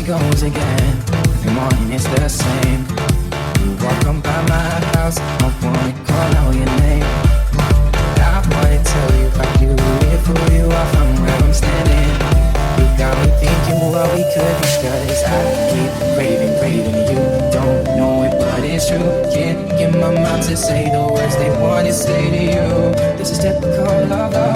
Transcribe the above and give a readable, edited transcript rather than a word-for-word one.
she goes again. Every morning it's the same. You walk on by my house, I wanna call out your name. I wanna tell you about you, if who you are from where I'm standing. You got me thinking what we could be, cause I keep craving you. Don't know it, but it's true. Can't get my mouth to say the words they wanna say to you. This is typical love.